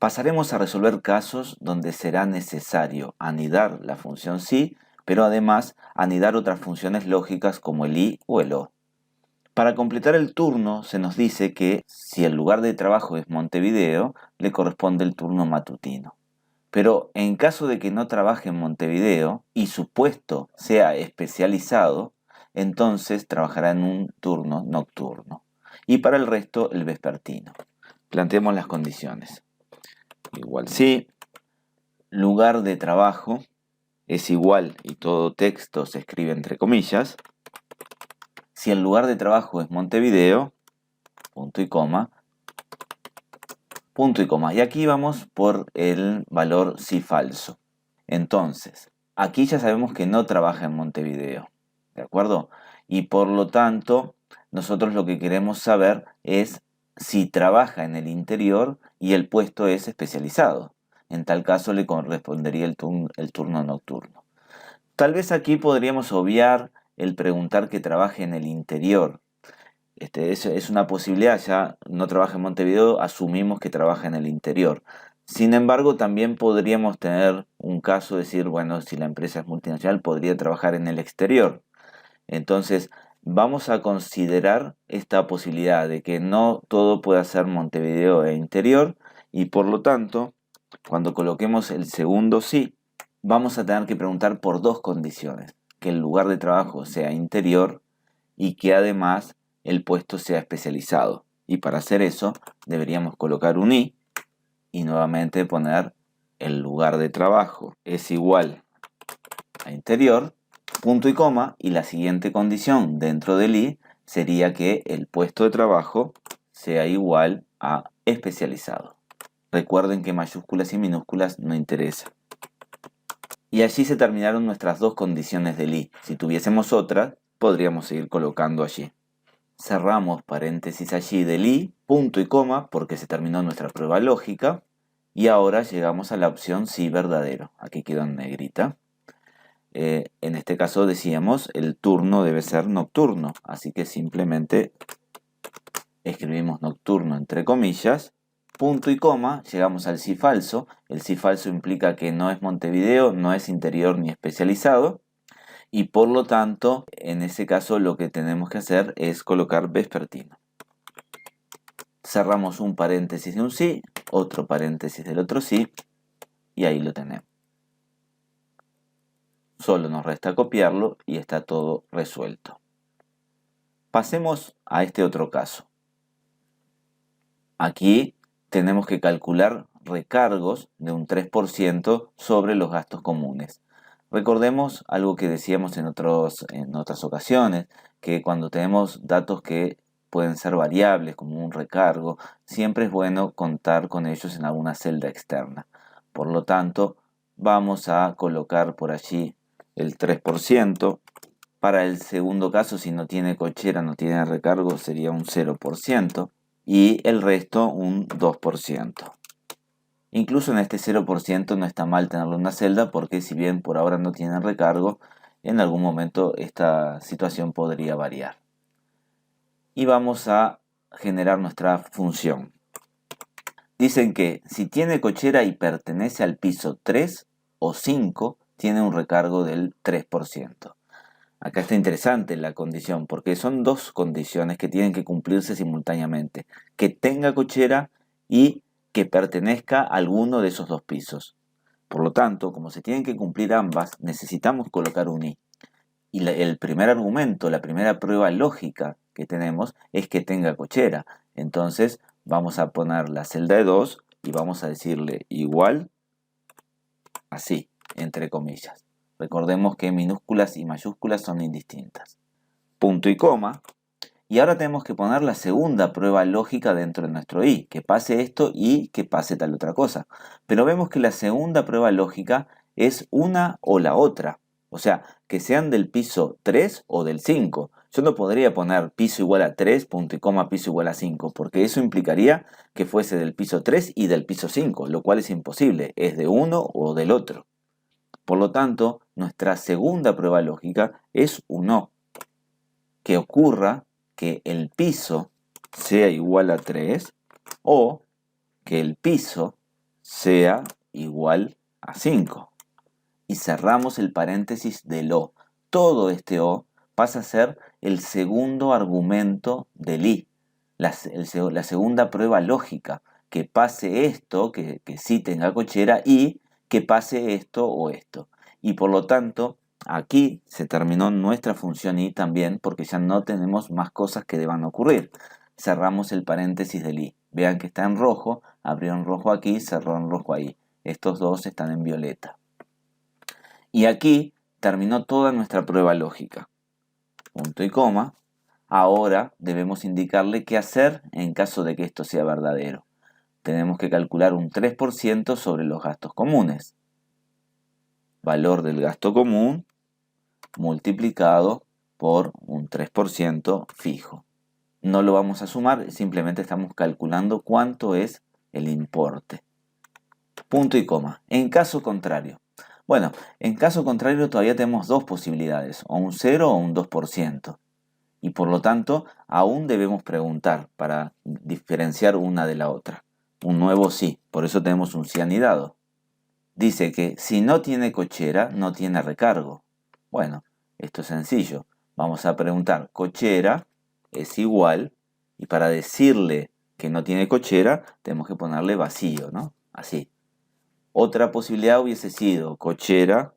Pasaremos a resolver casos donde será necesario anidar la función sí, pero además anidar otras funciones lógicas como el i o el o. Para completar el turno se nos dice que si el lugar de trabajo es Montevideo, le corresponde el turno matutino. Pero en caso de que no trabaje en Montevideo y su puesto sea especializado, entonces trabajará en un turno nocturno. Y para el resto, el vespertino. Planteemos las condiciones. Igual sí, lugar de trabajo es igual y todo texto se escribe entre comillas. Si el lugar de trabajo es Montevideo, punto y coma, punto y coma. Y aquí vamos por el valor sí falso. Entonces, aquí ya sabemos que no trabaja en Montevideo, ¿de acuerdo? Y por lo tanto, nosotros lo que queremos saber es si trabaja en el interior y el puesto es especializado. En tal caso le correspondería el turno nocturno. Tal vez aquí podríamos obviar el preguntar que trabaje en el interior. Es una posibilidad, ya no trabaja en Montevideo, asumimos que trabaja en el interior. Sin embargo, también podríamos tener un caso, decir, bueno, si la empresa es multinacional, podría trabajar en el exterior. Entonces, vamos a considerar esta posibilidad de que no todo pueda ser Montevideo e interior, y por lo tanto, cuando coloquemos el segundo sí, vamos a tener que preguntar por dos condiciones: que el lugar de trabajo sea interior y que además el puesto sea especializado. Y para hacer eso deberíamos colocar un i y nuevamente poner el lugar de trabajo es igual a interior, punto y coma, y la siguiente condición dentro del i sería que el puesto de trabajo sea igual a especializado. Recuerden que mayúsculas y minúsculas no interesan. Y allí se terminaron nuestras dos condiciones del i. Si tuviésemos otras, podríamos seguir colocando allí. Cerramos paréntesis allí del i, punto y coma, porque se terminó nuestra prueba lógica. Y ahora llegamos a la opción sí verdadero. Aquí quedó en negrita. En este caso decíamos el turno debe ser nocturno. Así que simplemente escribimos nocturno entre comillas. Punto y coma, llegamos al sí falso. El sí falso implica que no es Montevideo, no es interior ni especializado. Y por lo tanto, en ese caso lo que tenemos que hacer es colocar vespertino. Cerramos un paréntesis de un sí, otro paréntesis del otro sí, y ahí lo tenemos. Solo nos resta copiarlo y está todo resuelto. Pasemos a este otro caso. Aquí tenemos que calcular recargos de un 3% sobre los gastos comunes. Recordemos algo que decíamos en otras ocasiones, que cuando tenemos datos que pueden ser variables, como un recargo, siempre es bueno contar con ellos en alguna celda externa. Por lo tanto, vamos a colocar por allí el 3%. Para el segundo caso, si no tiene cochera, no tiene recargo, sería un 0%. Y el resto un 2%. Incluso en este 0% no está mal tenerlo en una celda, porque si bien por ahora no tienen recargo, en algún momento esta situación podría variar. Y vamos a generar nuestra función. Dicen que si tiene cochera y pertenece al piso 3 o 5, tiene un recargo del 3%. Acá está interesante la condición, porque son dos condiciones que tienen que cumplirse simultáneamente: que tenga cochera y que pertenezca a alguno de esos dos pisos. Por lo tanto, como se tienen que cumplir ambas, necesitamos colocar un i. Y el primer argumento, la primera prueba lógica que tenemos es que tenga cochera. Entonces vamos a poner la celda de 2 y vamos a decirle igual, así, entre comillas. Recordemos que minúsculas y mayúsculas son indistintas. Punto y coma. Y ahora tenemos que poner la segunda prueba lógica dentro de nuestro i, que pase esto y que pase tal otra cosa. Pero vemos que la segunda prueba lógica es una o la otra. O sea, que sean del piso 3 o del 5. Yo no podría poner piso igual a 3, punto y coma, piso igual a 5, porque eso implicaría que fuese del piso 3 y del piso 5, lo cual es imposible, es de uno o del otro. Por lo tanto, nuestra segunda prueba lógica es un o. Que ocurra que el piso sea igual a 3 o que el piso sea igual a 5. Y cerramos el paréntesis del O. Todo este O pasa a ser el segundo argumento del I, la segunda prueba lógica, que pase esto, que sí tenga cochera, y que pase esto o esto. Y por lo tanto, aquí se terminó nuestra función I también, porque ya no tenemos más cosas que deban ocurrir. Cerramos el paréntesis del I. Vean que está en rojo, abrió en rojo aquí, cerró en rojo ahí. Estos dos están en violeta. Y aquí terminó toda nuestra prueba lógica. Punto y coma. Ahora debemos indicarle qué hacer en caso de que esto sea verdadero. Tenemos que calcular un 3% sobre los gastos comunes. Valor del gasto común multiplicado por un 3% fijo. No lo vamos a sumar, simplemente estamos calculando cuánto es el importe. Punto y coma. En caso contrario. Bueno, en caso contrario todavía tenemos dos posibilidades, o un 0 o un 2%. Y por lo tanto, aún debemos preguntar para diferenciar una de la otra. Un nuevo sí, por eso tenemos un sí anidado. Dice que si no tiene cochera, no tiene recargo. Bueno, esto es sencillo. Vamos a preguntar, cochera es igual, y para decirle que no tiene cochera, tenemos que ponerle vacío, ¿no? Así. Otra posibilidad hubiese sido cochera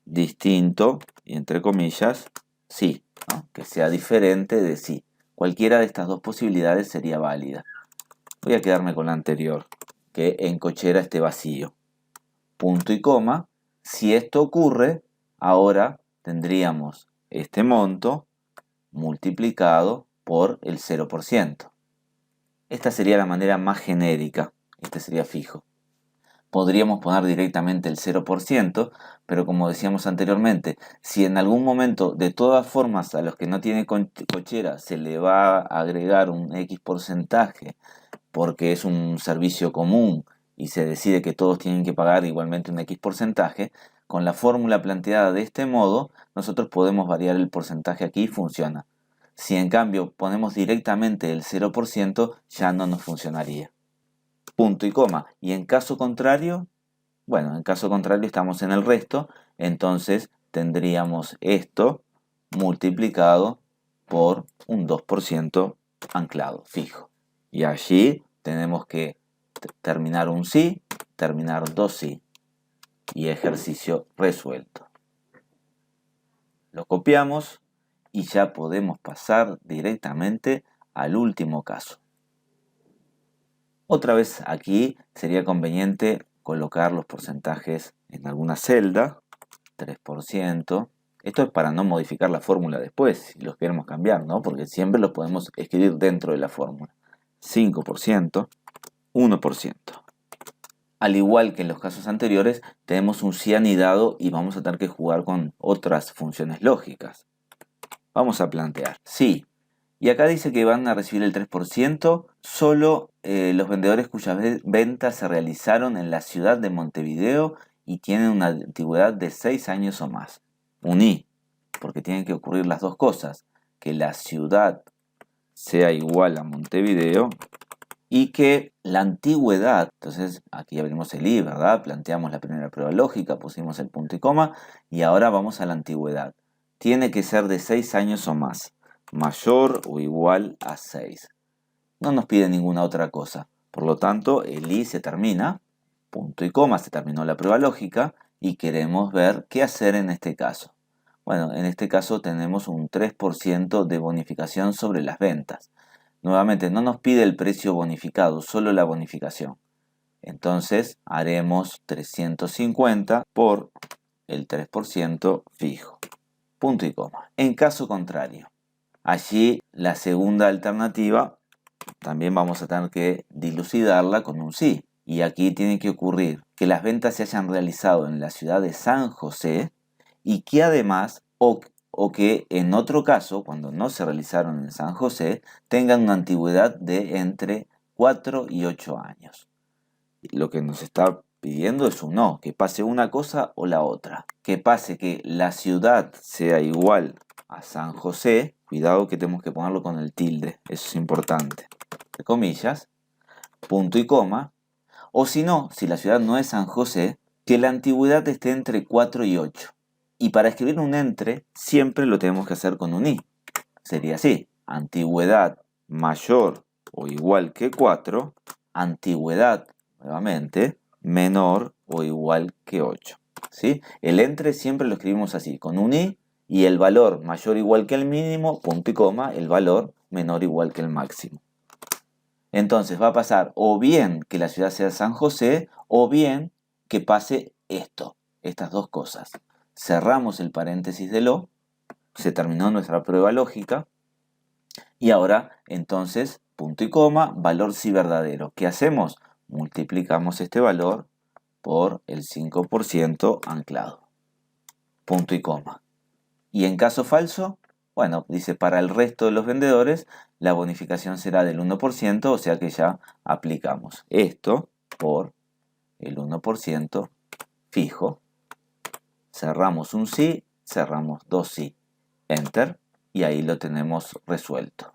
distinto, y entre comillas, sí, ¿no? Que sea diferente de sí. Cualquiera de estas dos posibilidades sería válida. Voy a quedarme con la anterior, que en cochera esté vacío. Punto y coma. Si esto ocurre, ahora tendríamos este monto multiplicado por el 0%. Esta sería la manera más genérica. Este sería fijo. Podríamos poner directamente el 0%, pero como decíamos anteriormente, si en algún momento, de todas formas, a los que no tienen cochera se le va a agregar un X porcentaje porque es un servicio común y se decide que todos tienen que pagar igualmente un X porcentaje, con la fórmula planteada de este modo, nosotros podemos variar el porcentaje aquí y funciona. Si en cambio ponemos directamente el 0%, ya no nos funcionaría. Punto y coma. Y en caso contrario, bueno, en caso contrario estamos en el resto, entonces tendríamos esto multiplicado por un 2% anclado, fijo. Y allí tenemos que terminar un sí, terminar dos sí. Y ejercicio resuelto. Lo copiamos y ya podemos pasar directamente al último caso. Otra vez aquí sería conveniente colocar los porcentajes en alguna celda, 3%. Esto es para no modificar la fórmula después, si los queremos cambiar, ¿no? Porque siempre los podemos escribir dentro de la fórmula. 5%, 1%. Al igual que en los casos anteriores, tenemos un sí anidado y vamos a tener que jugar con otras funciones lógicas. Vamos a plantear, sí. Y acá dice que van a recibir el 3% solo los vendedores cuyas ventas se realizaron en la ciudad de Montevideo y tienen una antigüedad de 6 años o más. Un I, porque tienen que ocurrir las dos cosas. Que la ciudad sea igual a Montevideo y que la antigüedad, entonces aquí abrimos el I, ¿verdad? Planteamos la primera prueba lógica, pusimos el punto y coma y ahora vamos a la antigüedad. Tiene que ser de 6 años o más, mayor o igual a 6. No nos pide ninguna otra cosa. Por lo tanto, el I se termina, punto y coma, se terminó la prueba lógica y queremos ver qué hacer en este caso. Bueno, en este caso tenemos un 3% de bonificación sobre las ventas. Nuevamente, no nos pide el precio bonificado, solo la bonificación. Entonces, haremos 350 por el 3% fijo. Punto y coma. En caso contrario, allí la segunda alternativa también vamos a tener que dilucidarla con un sí. Y aquí tiene que ocurrir que las ventas se hayan realizado en la ciudad de San José y que además, o que en otro caso, cuando no se realizaron en San José, tengan una antigüedad de entre 4 y 8 años. Lo que nos está pidiendo es un no, que pase una cosa o la otra. Que pase que la ciudad sea igual a San José, cuidado que tenemos que ponerlo con el tilde, eso es importante, entre comillas, punto y coma, O si no, si la ciudad no es San José, que la antigüedad esté entre 4 y 8. Y para escribir un entre, siempre lo tenemos que hacer con un i. Sería así, antigüedad mayor o igual que 4, antigüedad, nuevamente, menor o igual que 8. ¿Sí? El entre siempre lo escribimos así, con un i y el valor mayor o igual que el mínimo, punto y coma, el valor menor o igual que el máximo. Entonces va a pasar o bien que la ciudad sea San José o bien que pase esto, estas dos cosas. Cerramos el paréntesis de lo, se terminó nuestra prueba lógica y ahora entonces punto y coma, valor sí verdadero. ¿Qué hacemos? Multiplicamos este valor por el 5% anclado. Punto y coma. Y en caso falso, bueno, dice para el resto de los vendedores la bonificación será del 1%, o sea que ya aplicamos esto por el 1% fijo. Cerramos un sí, cerramos dos sí. Enter y ahí lo tenemos resuelto.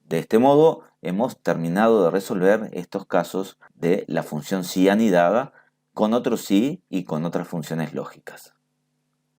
De este modo hemos terminado de resolver estos casos de la función sí anidada con otro sí y con otras funciones lógicas.